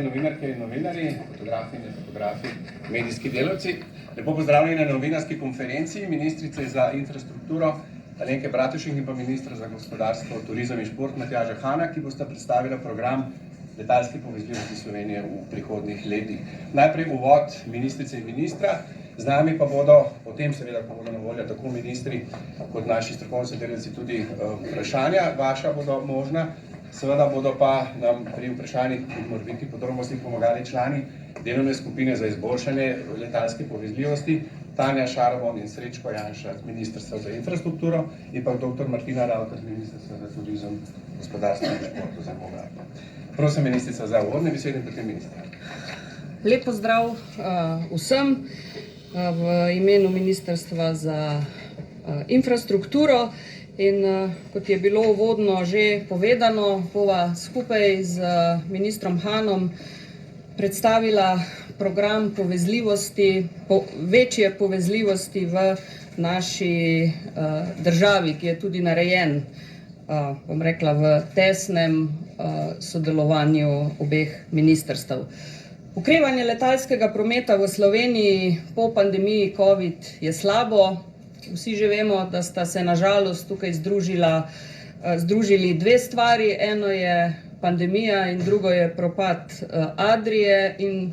Novinarke in novinarji, fotografi in fotografi, medijski delavci. Lepo pozdravljeni na novinarski konferenci ministrice za infrastrukturo Alenke Bratušek in pa ministra za gospodarstvo, turizem in šport Matjaža Hana, ki bosta predstavila program letalske povezljivosti Slovenije v prihodnjih letih. Najprej uvod ministrice in ministra, z nami pa bodo, potem seveda pa bodo na voljo tako ministri kot naši strokovni sodelavci tudi vprašanja, vaša bodo možna. Seveda bodo pa nam pri vprašanjih in morebitnih podrobnostih pomagali člani delovne skupine za izboljšanje letalske povezljivosti, Tanja Šarabon in Srečko Janša z Ministrstva za infrastrukturo in pa dr. Martina Ravkar z Ministrstva za turizem, gospodarstvo in šport za demografsko. Prosim, ministrica, za uvodne besede in potem ministra. Lep pozdrav vsem v imenu Ministrstva za infrastrukturo. In kot je bilo uvodno že povedano, bova skupaj z ministrom Hanom predstavila program povezljivosti, večje povezljivosti v naši državi, ki je tudi narejen, bom rekla, v tesnem sodelovanju obeh ministrstev. Okrevanje letalskega prometa v Sloveniji po pandemiji COVID je slabo. Vsi že vemo, da sta se na žalost tukaj združili dve stvari. Eno je pandemija in drugo je propad Adrie in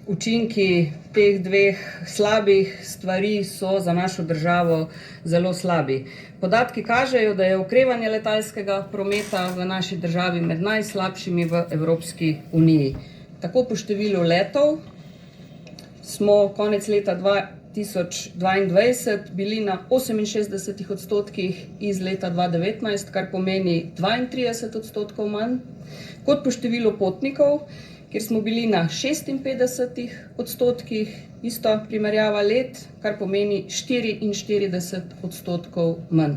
učinki teh dveh slabih stvari so za našo državo zelo slabi. Podatki kažejo, da je okrevanje letalskega prometa v naši državi med najslabšimi v Evropski uniji. Tako po številu letov smo konec leta 2022 bili na 68% iz leta 2019, kar pomeni 32% manj, kot po številu potnikov, kjer smo bili na 56%, isto primerjava let, kar pomeni 44% manj.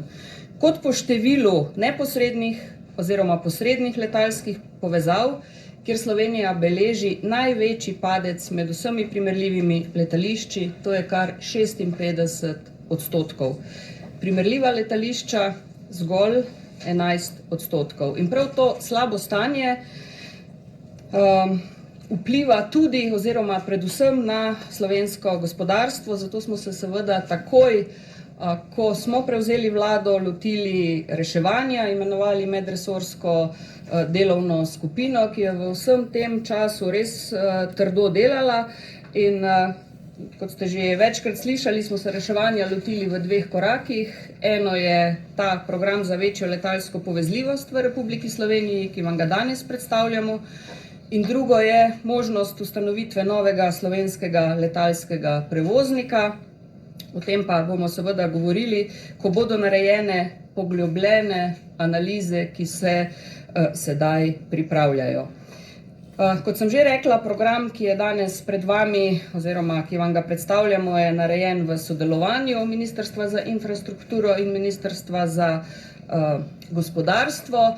Kot po številu neposrednih oziroma posrednih letalskih povezav, kjer Slovenija beleži največji padec med vsemi primerljivimi letališči, to je kar 56%. Primerljiva letališča zgolj 11%. In prav to slabo stanje vpliva tudi oziroma predvsem na slovensko gospodarstvo, zato smo se seveda takoj, ko smo prevzeli vlado, lotili reševanja, imenovali medresorsko delovno skupino, ki je v vsem tem času res trdo delala. In kot ste že večkrat slišali, smo se reševanja lotili v dveh korakih. Eno je ta program za večjo letalsko povezljivost v Republiki Sloveniji, ki vam ga danes predstavljamo. In drugo je možnost ustanovitve novega slovenskega letalskega prevoznika. O tem pa bomo seveda govorili, ko bodo narejene poglobljene analize, ki se sedaj pripravljajo. Kot sem že rekla, program, ki je danes pred vami oziroma ki vam ga predstavljamo, je narejen v sodelovanju Ministrstva za infrastrukturo in Ministrstva za gospodarstvo.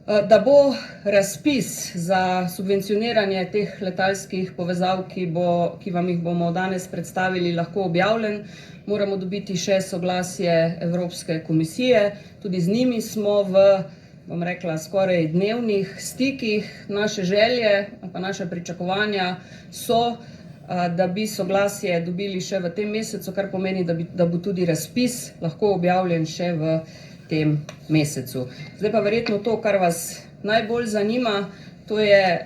Da bo razpis za subvencioniranje teh letalskih povezav, ki vam jih bomo danes predstavili, lahko objavljen, moramo dobiti še soglasje Evropske komisije. Tudi z njimi smo v, bom rekla, skoraj dnevnih stikih. Naše želje, pa naše pričakovanja so, da bi soglasje dobili še v tem mesecu, kar pomeni, da bo tudi razpis lahko objavljen še v tem mesecu. Zdaj pa verjetno to, kar vas najbolj zanima, to je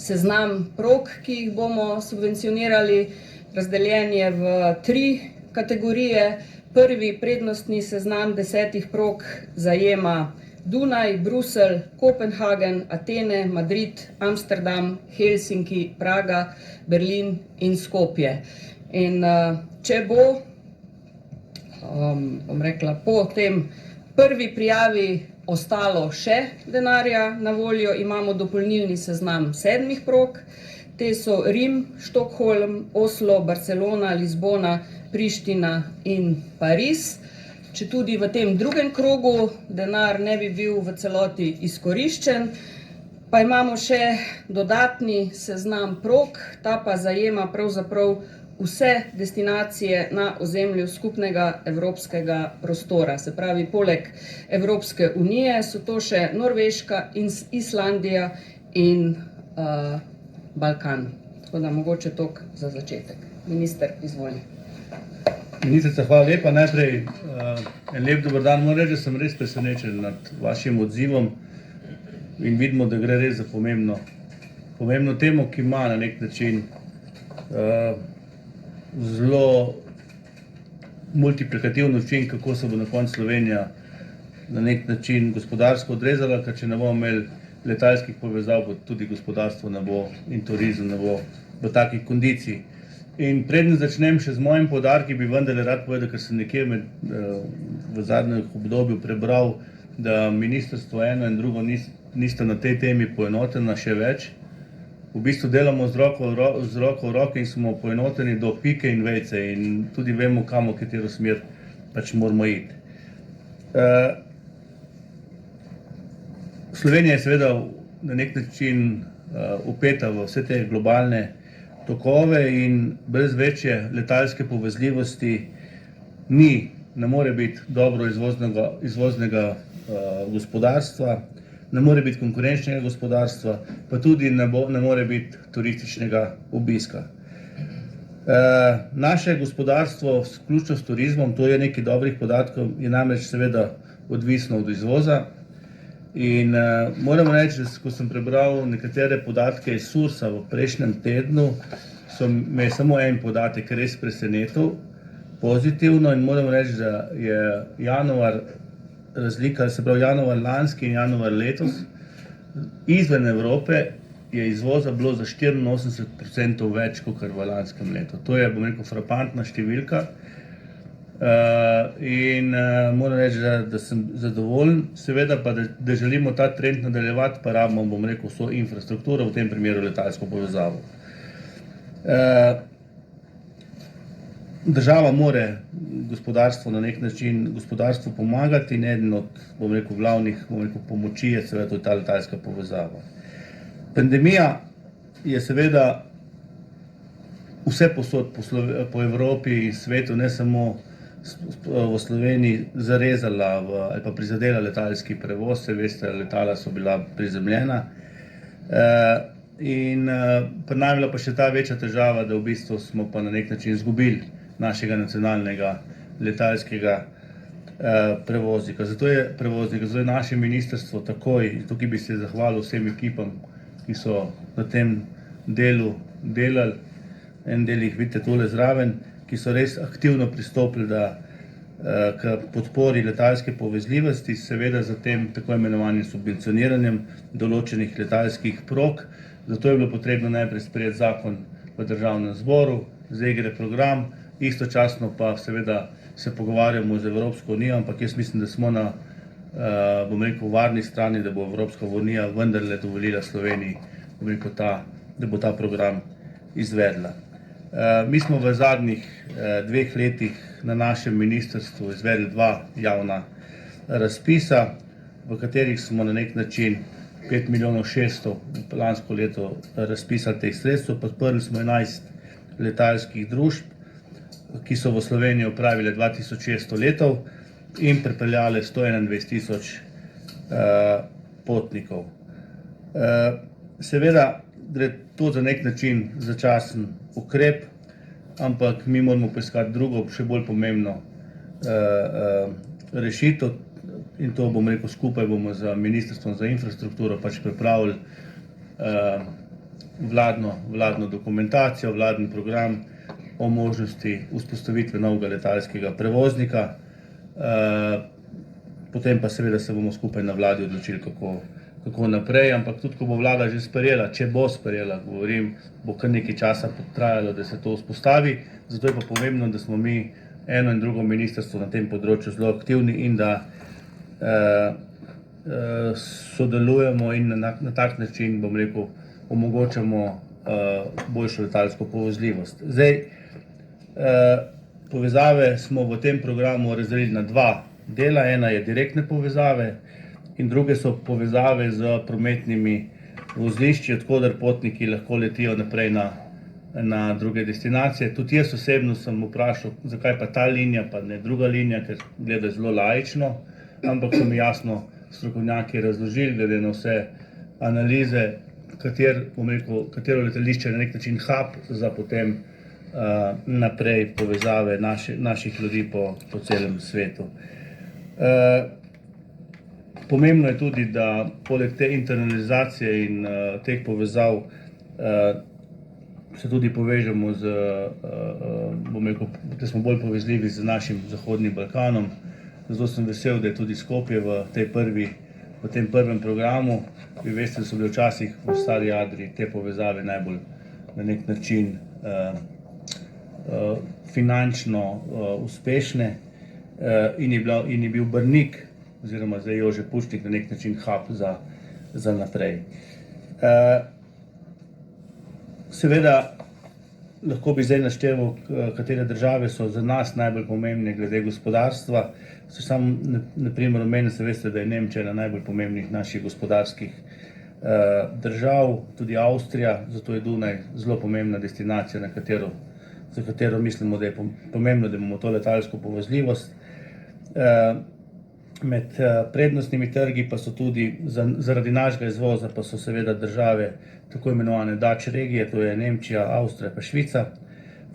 seznam prog, ki jih bomo subvencionirali. Razdeljen je v 3 kategorije. Prvi prednostni seznam 10 prog zajema Dunaj, Bruselj, Kopenhagen, Atene, Madrid, Amsterdam, Helsinki, Praga, Berlin in Skopje. In če bo, bom rekla, po tem prvi prijavi ostalo še denarja na voljo, imamo dopolnilni seznam 7 prog. Te so Rim, Stockholm, Oslo, Barcelona, Lizbona, Priština in Pariz. Če tudi v tem drugem krogu denar ne bi bil v celoti izkoriščen, pa imamo še dodatni seznam prog, ta pa zajema pravzaprav vse destinacije na ozemlju skupnega evropskega prostora. Se pravi, poleg Evropske unije so to še Norveška, Islandija in Balkan. Tako da mogoče toliko za začetek. Minister, izvolite. Ministrica, hvala lepa. Najprej en lep dober dan. Moram reči, da sem res presenečen nad vašim odzivom in vidimo, da gre res za pomembno temo, ki ima na nek način zelo multiplikativni učin, kako se bo na koncu Slovenija na nek način gospodarsko odrezala, ker če ne bomo imeli letalskih povezav, tudi gospodarstvo ne bo in turizem ne bo v takih kondicij. In preden začnem še z mojim poudarki, bi vendarle rad povedal, ker sem nekje v zadnjem obdobju prebral, da ministrstvo eno in drugo nista na tej temi poenotena še več. V bistvu delamo z roko v roki in smo poenoteni do pike in vejce in tudi vemo, kam v katero smer pač moramo iti. Slovenija je seveda na nek način vpeta v vse te globalne tokove in brez večje letalske povezljivosti ne more biti dobro izvoznega gospodarstva, ne more biti konkurenčnega gospodarstva, pa tudi ne more biti turističnega obiska. Naše gospodarstvo, vključno s turizmom, to je nekaj dobrih podatkov, je namreč seveda odvisno od izvoza. In moram reči, da ko sem prebral nekatere podatke iz Sursa v prejšnjem tednu, me je samo en podatek res presenetil pozitivno in moram reči, da je januar razlika, se pravi januar lanski in januar letos, izven Evrope je izvoza bilo za 84% več kot v lanskem letu. To je, bom rekel, frapantna številka. In moram reči, da sem zadovoljen, seveda pa, da želimo ta trend nadaljevati, pa rabimo, bom rekel, vso infrastrukturo, v tem primeru letalsko povezavo. Država more gospodarstvo na nek način pomagati in eden od, bom rekel, glavnih pomoči je seveda ta letalska povezava. Pandemija je seveda vse posod po Evropi in svetu, ne samo v Sloveniji, zarezala ali pa prizadela letalski prevoz. Se veste, letala so bila prizemljena. In ponavlja pa še ta večja težava, da v bistvu smo pa na nek način izgubili našega nacionalnega letalskega prevoznika. Zato je naše ministrstvo takoj, tukaj bi se zahvalil vsem ekipam, ki so na tem delu delali, en del jih vidite tole zraven, ki so res aktivno pristopili k podpori letalske povezljivosti, seveda za tem tako imenovanim subvencioniranjem določenih letalskih prog. Zato je bilo potrebno najprej sprejeti zakon v državnem zboru, ZEGRE program, istočasno pa seveda se pogovarjamo z Evropsko unijo, ampak jaz mislim, da smo na, bom rekel, varni strani, da bo Evropska unija vendarle dovolila Sloveniji, bom rekel, da bo ta program izvedla. Mi smo v zadnjih 2 letih na našem ministrstvu izvedli 2 javna razpisa, v katerih smo na nek način 5 milijonov 600 lansko leto razpisali teh sredstev. Podprli smo 11 letalskih družb, ki so v Sloveniji opravile 2600 letov in pripeljale 121.000 potnikov. Seveda gre to za nek način začasen ukrep, ampak mi moramo poiskati drugo, še bolj pomembno rešitev in to, bom rekel, skupaj bomo z Ministrstvom za infrastrukturo pač pripravili vladno dokumentacijo, vladni program o možnosti vzpostavitve novega letalskega prevoznika. Potem pa seveda se bomo skupaj na vladi odločili, kako naprej, ampak tudi, ko bo vlada že sprejela, če bo sprejela, govorim, bo kar nekaj časa trajalo, da se to vzpostavi. Zato je pa pomembno, da smo mi eno in drugo ministrstvo na tem področju zelo aktivni in da sodelujemo in na tak način, bom rekel, omogočamo boljšo letalsko povezljivost. Zdaj, povezave smo v tem programu razdelili na 2 dela. Ena je direktne povezave in druge so povezave z prometnimi vozlišči, od koder potniki lahko letijo naprej na na druge destinacije. Tudi jaz osebno sem vprašal, zakaj pa ta linija, pa ne druga linija, ker gleda zelo laično, ampak so mi jasno strokovnjaki razložili, glede na vse analize, katero letališče je na nek način hub za potem naprej povezave naših ljudi po celem svetu. Pomembno je tudi, da poleg te internalizacije in teh povezav se tudi povežemo da smo bolj povezljivi z našim Zahodnim Balkanom. Zato sem vesel, da je tudi Skopje v tem prvem programu. Vi veste, da so bile včasih v Stari Adri te povezave najbolj na nek način finančno uspešne in je bil Brnik oziroma zdaj Jože Pučnik na nek način hub za naprej. Seveda lahko bi zdaj našteval, katere države so za nas najbolj pomembne glede gospodarstva. Sam, na primer, omenim, se veste, da je Nemčija ena najbolj pomembnih naših gospodarskih držav, tudi Avstrija, zato je Dunaj zelo pomembna destinacija, za katero mislimo, da je pomembno, da imamo to letalsko povezljivost. Med prednostnimi trgi pa so tudi zaradi našega izvoza pa so seveda države tako imenovane Dutch regije, to je Nemčija, Avstrija pa Švica,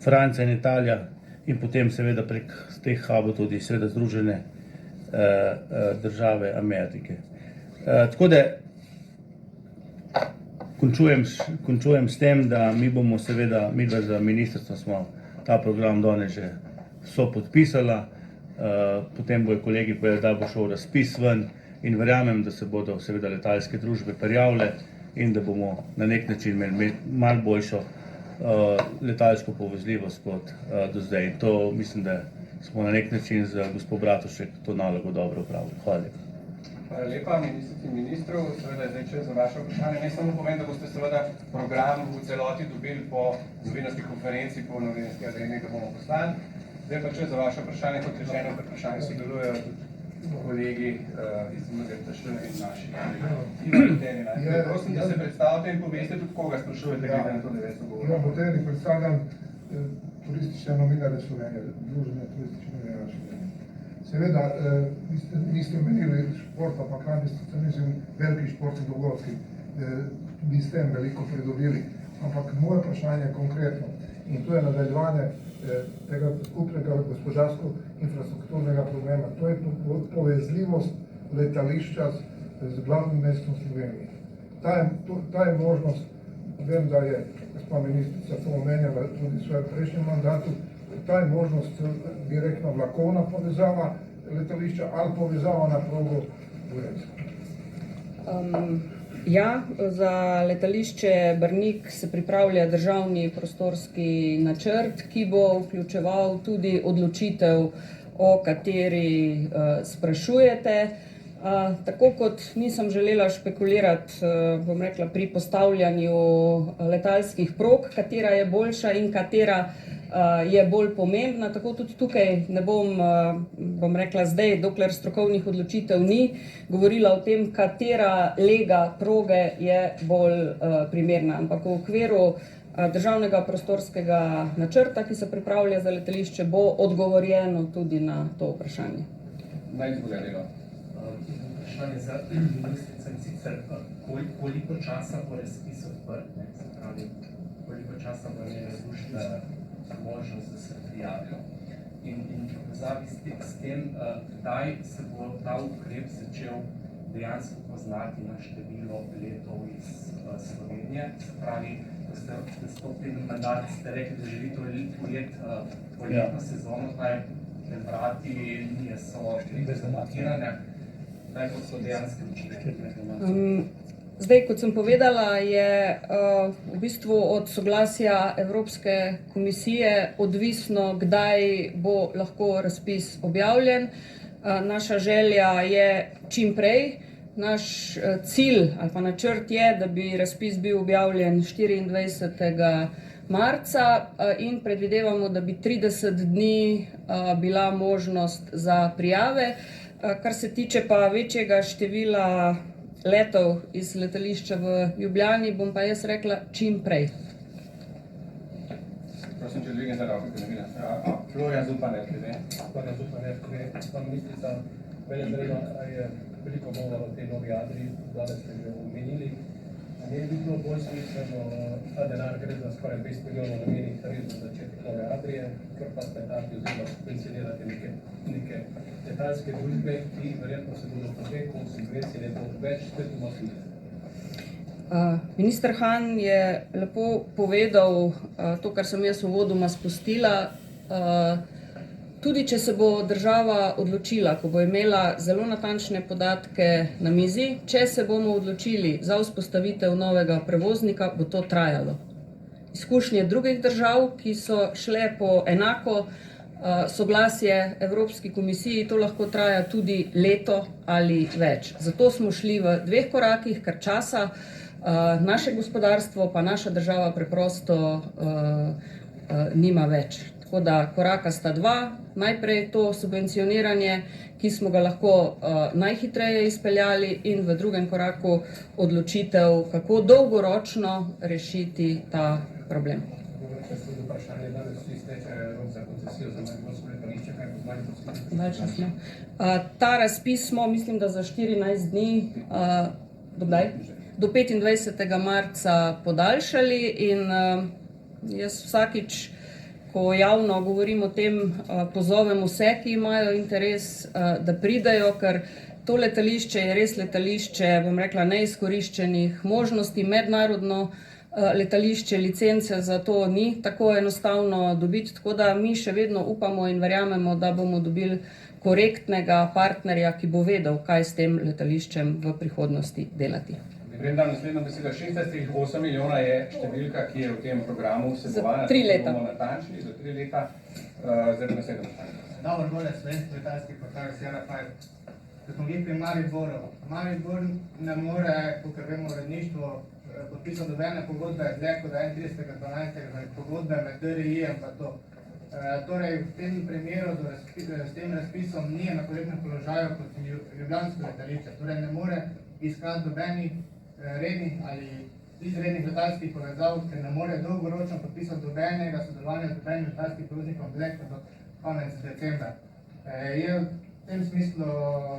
Francija in Italija in potem seveda prek teh hubov tudi seveda Združene države Amerike. Tako da končujem s tem, da mi bomo seveda, midva za ministrstvo smo ta program danes že sopodpisala. Potem bojo kolegi povedali, da bo šel razpis ven in verjamem, da se bodo seveda letalske družbe prijavile in da bomo na nek način imeli malo boljšo letalsko povezljivost kot do zdaj. In to mislim, da smo na nek način z gospod Bratušek to nalogo dobro opravili. Hvala lepa. Hvala lepa, ministrici in ministru. Seveda je zdaj čas za vaše vprašanje. Naj samo povem, da boste seveda program v celoti dobili po novinarski konferenci, po novinarski akademiji, da bomo poslali. Zdaj pa čas za vaše vprašanje, kot rečeno, pri vprašanju sodelujejo tudi kolegi iz MGRTŠ in naši kolegi. Prosim, da se predstavite in poveste tudi, koga sprašujete, glede na to, da več govorimo. Ivan Botenik, predstavljam turistične novinarje Slovenije, Združenje turističnih novinarjev Slovenije. Seveda, niste omenili športa, pa kaj mislim, veliki športni dogodki, bi s tem veliko pridobili, ampak moje vprašanje je konkretno in to je nadaljevanje tega skupnega gospodarsko-infrastrukturnega problema. To je povezljivost letališča z glavnim mestom Slovenije. Ta je možnost, vem, da je gospa ministrica to omenjala tudi v svojem prejšnjem mandatu, ta je možnost, bi rekla, vlakovna povezava letališča ali povezava na progo Burec. Ja, za letališče Brnik se pripravlja državni prostorski načrt, ki bo vključeval tudi odločitev, o kateri sprašujete. Tako kot nisem želela špekulirati, bom rekla, pri postavljanju letalskih prog, katera je boljša in katera je bolj pomembna, tako tudi tukaj ne bom rekla zdaj, dokler strokovnih odločitev ni, govorila o tem, katera lega proge je bolj primerna. Ampak v okviru državnega prostorskega načrta, ki se pripravlja za letališče, bo odgovorjeno tudi na to vprašanje. Naj izgovorilo. Vprašanje za ministrico in sicer, koliko časa bo razpis odprt, se pravi, koliko časa bo imeli službe možnost, da se prijavijo. In v povezavi s tem, kdaj se bo ta ukrep začel dejansko poznati na število letov iz Slovenije. Se pravi, ko ste stopili na mandat, ste rekli, da želite ujeti poletno sezono, zdaj vrati linije so zamontirane. Kdaj bo so dejansko učinke? Zdaj, kot sem povedala, je v bistvu od soglasja Evropske komisije odvisno, kdaj bo lahko razpis objavljen. Naša želja je čim prej. Naš cilj ali pa načrt je, da bi razpis bil objavljen 24. marca in predvidevamo, da bi 30 dni bila možnost za prijave. Kar se tiče pa večjega števila letov iz letališča v Ljubljani, bom pa jaz rekla čim prej. dvignite roke, ker ne vidim. Florian Zupan, RTV. Hvala Zupan, RTV. Pa ministrica, mene zanima, a je veliko govora o tej novi Adriji, danes ste že omenili. A ne bi bilo bolj smiselno, ta denar gre za skoraj 200 milijonov namenih res za začetek nove Adrije, ker pa smetati oziroma subvencionirati neke letalske družbe, ki verjetno se bodo potem subvencij ne bo več, spet nosili. Minister Han je lepo povedal to, kar sem jaz uvodoma spustila. Tudi če se bo država odločila, ko bo imela zelo natančne podatke na mizi, če se bomo odločili za vzpostavitev novega prevoznika, bo to trajalo. Izkušnje drugih držav, ki so šle po enako soglasje Evropski komisiji, to lahko traja tudi leto ali več. Zato smo šli v 2 korakih, ker časa naše gospodarstvo pa naša država preprosto nima več. Tako da koraka sta 2, najprej to subvencioniranje, ki smo ga lahko najhitreje izpeljali, in v drugem koraku odločitev, kako dolgoročno rešiti ta problem. Če se vprašanje, danes vsi steče rok za koncesijo za mariborsko letališče, kaj bo z mariborskim letališčem? Ta razpis smo, mislim, da za 14 dni, do 25. marca podaljšali, in jaz vsakič, ko javno govorim o tem, pozovem vse, ki imajo interes, da pridejo, ker to letališče je res letališče, bom rekla, neizkoriščenih možnosti, mednarodno letališče, licence za to ni tako enostavno dobiti, tako da mi še vedno upamo in verjamemo, da bomo dobili korektnega partnerja, ki bo vedel, kaj s tem letališčem v prihodnosti delati. Grem dam naslednjo besedo. 16,8 milijona je številka, ki je v tem programu vsebovana. Za 3 leta. Bomo natančni, za 3 leta. Zdaj pa naslednjo besedo. Dobro, bolje, slovenski letalski portal Sierra 5. Ko smo bili pri Mariboru. Maribor ne more, kakor vemo, uredništvo podpisati nobene pogodbe, dlje kot 31.12. zaradi pogodbe med DRI-jem pa to. Torej, v tem primeru s tem razpisom ni na korektnem položaju kot ljubljansko letališče. Torej, ne more iskati nobenih rednih ali izrednih letalskih povezav, ker ne more dolgoročno podpisati nobenega sodelovanja z nobenim letalskim prevoznikom dlje kot do konec decembra. Je v tem smislu,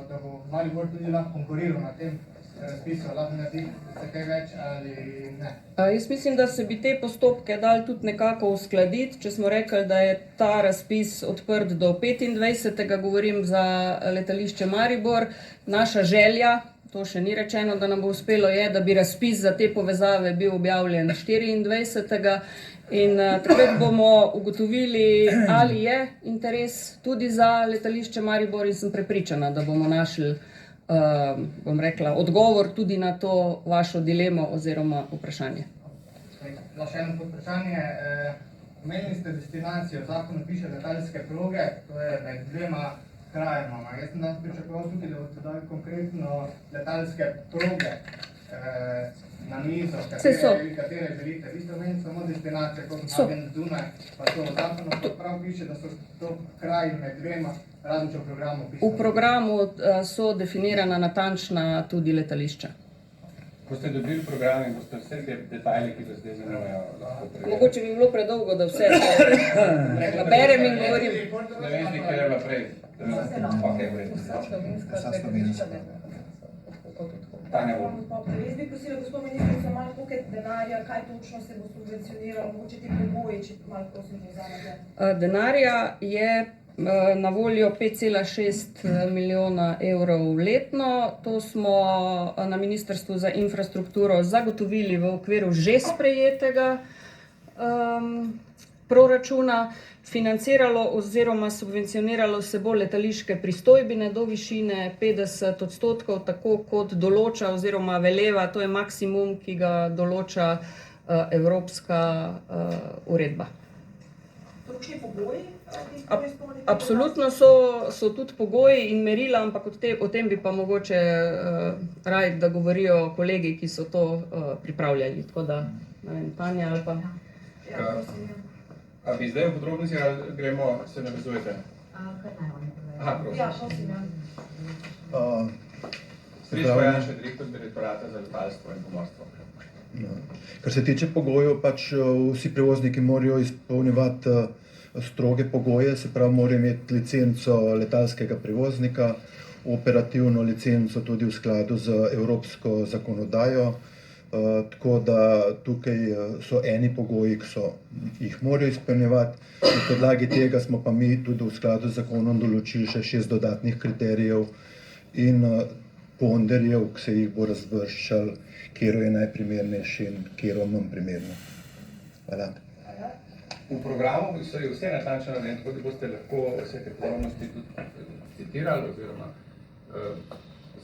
da bo Maribor tudi lahko konkuriral na tem razpisu, lahko naredi se kaj več ali ne? Jaz mislim, da se bi te postopke dali tudi nekako uskladiti. Če smo rekli, da je ta razpis odprt do 25. govorim za letališče Maribor, naša želja, to še ni rečeno, da nam bo uspelo, je, da bi razpis za te povezave bil objavljen 24. In takrat bomo ugotovili, ali je interes tudi za letališče Maribor, in sem prepričana, da bomo našli, bom rekla, odgovor tudi na to vašo dilemo oziroma vprašanje. Še eno podvprašanje. Omenili ste destinacijo, v zakonu piše letalske proge, to je med 2 krajema. Jaz sem danes pričakoval tudi, da boste dali konkretno letalske proge na mizo, katere želite. Vi ste omenili samo destinacije, kot Kopenhagen, Dunaj, pa to v zakonu pa prav piše, da so to kraji med 2, razen če v programu piše. V programu so definirana natančna tudi letališča. Ko ste dobili program in boste vse te detajle, ki vas zdaj zanimajo, lahko preverili. Mogoče bi bilo predolgo, da vse berem in govorim. Ne vem, ker je naprej. Ok, v redu. Tanja bo. Jaz bi prosila gospod ministrico malo koliko denarja, kaj točno se bo subvencioniralo, mogoče ti pogoji, če malo prosim povzamete. Denarja je na voljo 5,6 milijona evrov letno. To smo na Ministrstvu za infrastrukturo zagotovili v okviru že sprejetega proračuna. Financiralo oziroma subvencioniralo se bo letališke pristojbine do višine 50%, tako kot določa oziroma veleva, to je maksimum, ki ga določa evropska uredba. Točni pogoji? Absolutno so tudi pogoji in merila, ampak o tem bi pa mogoče raje, da govorijo kolegi, ki so to pripravljali. Tako da, ne vem, Tanja ali pa... A bi zdaj v podrobnosti ali gremo, se navezujete? Kar naj oni povedo. Aha, prosim. Ja, prosim. Stričko Janša, direktor Direktorata za letalstvo in pomorstvo. Kar se tiče pogojev, pač vsi prevozniki morajo izpolnjevati stroge pogoje, se pravi, mora imeti licenco letalskega prevoznika, operativno licenco tudi v skladu z evropsko zakonodajo. Tako da tukaj so eni pogoji, ki jih morajo izpolnjevati. Na podlagi tega smo pa mi tudi v skladu z zakonom določili še 6 dodatnih kriterijev in ponderjev, ki se jih bo razvrščalo, katero je najprimernejši in katero manj primerno. Hvala. V programu so vse natančno navedene, tako da boste lahko vse te podrobnosti tudi citirali oziroma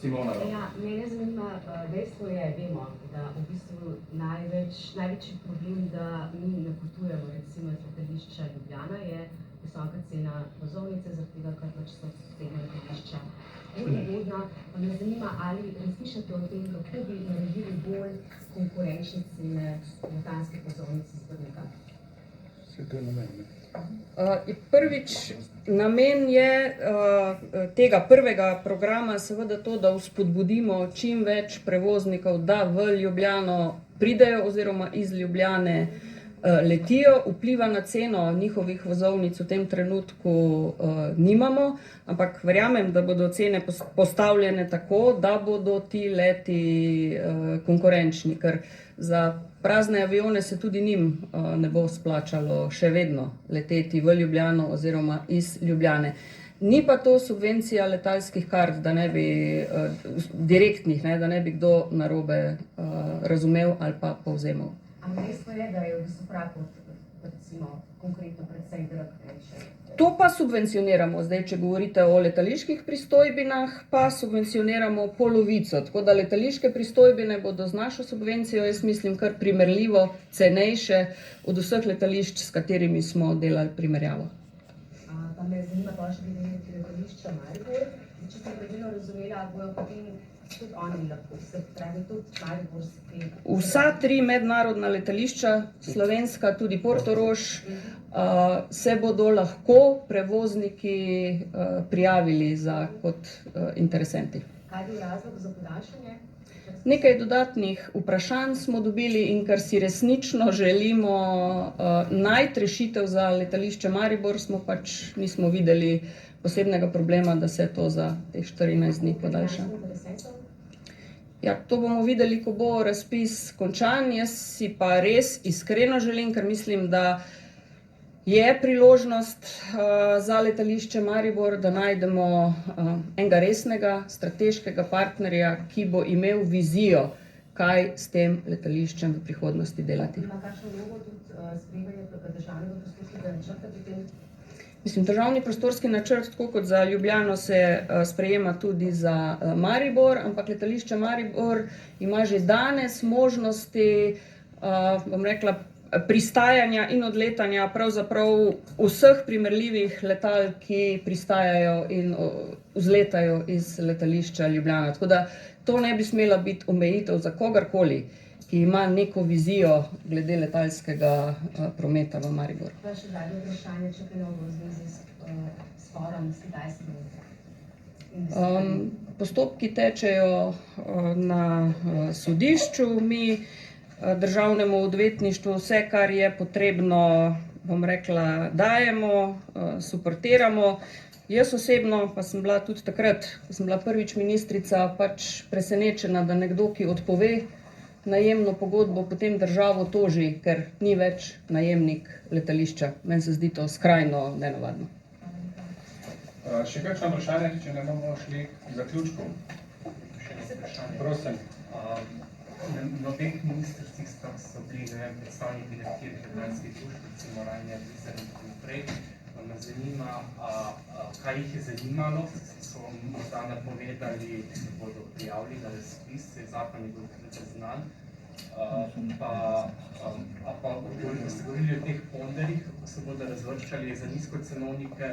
Simona. Ja, mene zanima, dejstvo je, vemo, da v bistvu največji problem, da mi ne potujemo recimo iz letališča Ljubljana, je visoka cena vozovnice, zaradi tega, ker pač so cene letališča ugodna. Pa me zanima, ali razmišljate o tem, kako bi naredili bolj konkurenčne cene letalske vozovnice z Brnika? Vse to je namen. Prvič, namen je tega prvega programa seveda to, da vzpodbudimo čim več prevoznikov, da v Ljubljano pridejo oziroma iz Ljubljane letijo. Vpliva na ceno njihovih vozovnic v tem trenutku nimamo, ampak verjamem, da bodo cene postavljene tako, da bodo ti leti konkurenčni, ker za prazne avione se tudi njim ne bo splačalo še vedno leteti v Ljubljano oziroma iz Ljubljane. Ni pa to subvencija letalskih kart, da ne bi direktnih, da ne bi kdo narobe razumel ali pa povzemal. Ampak dejstvo je, da je v bistvu prag recimo konkretno predvsej drag. To pa subvencioniramo. Zdaj, če govorite o letaliških pristojbinah, pa subvencioniramo polovico. Tako da letališke pristojbine bodo z našo subvencijo, jaz mislim, kar primerljivo cenejše od vseh letališč, s katerimi smo delali primerjavo. Pa me zanima pa še glede letališča Maribor. Če sem pravilno razumela, bojo potem tudi oni lahko, se pravi tudi mariborski. Vsa 3 mednarodna letališča, slovenska, tudi Portorož, se bodo lahko prevozniki prijavili kot interesenti. Kaj je bil razlog za podaljšanje? Nekaj dodatnih vprašanj smo dobili in ker si resnično želimo najti rešitev za letališče Maribor, nismo videli posebnega problema, da se to za teh 14 dni podaljša. Ja, to bomo videli, ko bo razpis končan. Jaz si pa res iskreno želim, ker mislim, da je priložnost za letališče Maribor, da najdemo enega resnega strateškega partnerja, ki bo imel vizijo, kaj s tem letališčem v prihodnosti delati. Ima kakšno vlogo tudi spremljanje državnega prostorskega načrta pri tem? Mislim, državni prostorski načrt, tako kot za Ljubljano, se sprejema tudi za Maribor, ampak letališče Maribor ima že danes možnosti, bom rekla, pristajanja in odletanja pravzaprav vseh primerljivih letal, ki pristajajo in vzletajo iz letališča Ljubljana. Tako da to ne bi smela biti omejitev za kogarkoli, ki ima neko vizijo glede letalskega prometa v Mariboru. Pa še zadnje vprašanje, če kaj novo v zvezi s sporom s Kitajsko. Postopki tečejo na sodišču. Mi državnemu odvetništvu vse, kar je potrebno, bom rekla, dajemo, suportiramo. Jaz osebno, pa sem bila tudi takrat, ko sem bila prvič ministrica, pač presenečena, da nekdo, ki odpove najemno pogodbo, potem državo toži, ker ni več najemnik letališča. Meni se zdi to skrajno nenavadno. Še kakšno vprašanje, če ne bomo šli k zaključku? Prosim. Na obeh ministrstvih so bili predstavniki nekaterih letalskih družb, recimo Ryanair, Wizz in tako naprej. Me zanima, kaj jih je zanimalo, so morda napovedali, da bodo prijavili na razpis, zakon je bil preznan. Pa ste govorili o teh ponderih, kako se bodo razvrščali za nizkocenovnike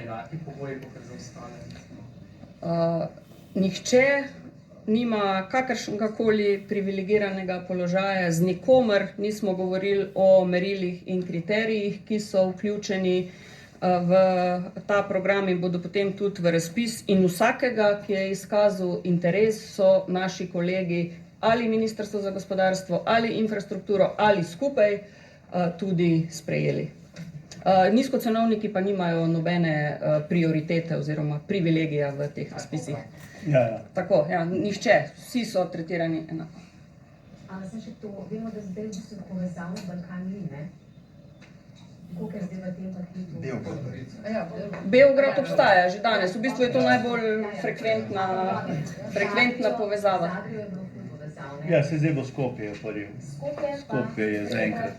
enaki pogoji, kot za ostale? Nihče nima kakršnegakoli privilegiranega položaja, z nikomer nismo govorili o merilih in kriterijih, ki so vključeni v ta program in bodo potem tudi v razpis. In vsakega, ki je izkazal interes, so naši kolegi ali Ministrstvo za gospodarstvo ali infrastrukturo ali skupaj tudi sprejeli. Nizkocenovniki pa nimajo nobene prioritete oziroma privilegija v teh razpisih. Ja. Tako, ja, nihče, vsi so tretirani enako. Ampak sem še to, vemo, da zdaj v bistvu povezav na Balkan ni, ne? Koliko je zdaj v tem paketu? Beograd obstaja že danes, v bistvu je to najbolj frekventna povezava. Zagreb je bilo ful povezav, ne? Ja, se zdaj bo Skopje prvi. Skopje je zaenkrat.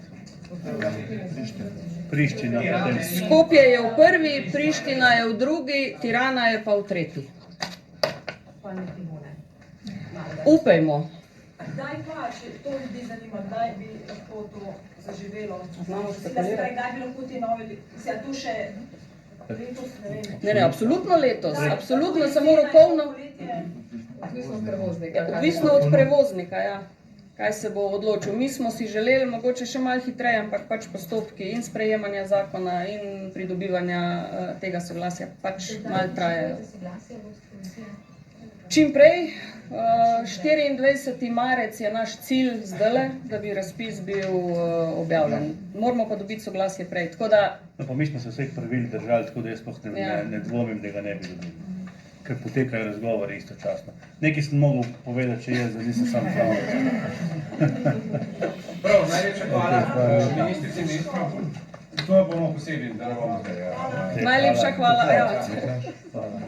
Priština potem. Skopje je v prvi, Priština je v drugi, Tirana je pa v tretji. Pa neki bo, ne? Upajmo. Kdaj pa, če to ljudi zanima, kdaj bi lahko to zaživelo? Znamo Kdaj bi lahko te nove, tu še letos, ne vem. Ne, absolutno letos, absolutno, samo rokovno. Odvisno od prevoznika. Odvisno od prevoznika, ja. Kaj se bo odločil. Mi smo si želeli mogoče še malo hitreje, ampak pač postopki in sprejemanja zakona in pridobivanja tega soglasja pač malo trajajo. Čim prej, 24. marec je naš cilj zdajle, da bi razpis bil objavljen. Moramo pa dobiti soglasje prej, tako da... No, pa mi smo se vseh pravil držali, tako da jaz sploh ne dvomim, da ga ne bi dobili. Ker potekajo razgovori istočasno. Nekaj sem mogel povedati, če jaz, da nisem sam prav. Prav, najlepša hvala ministrici in ministrom. To bomo posebej, da ne bomo zdaj. Najlepša hvala. Hvala.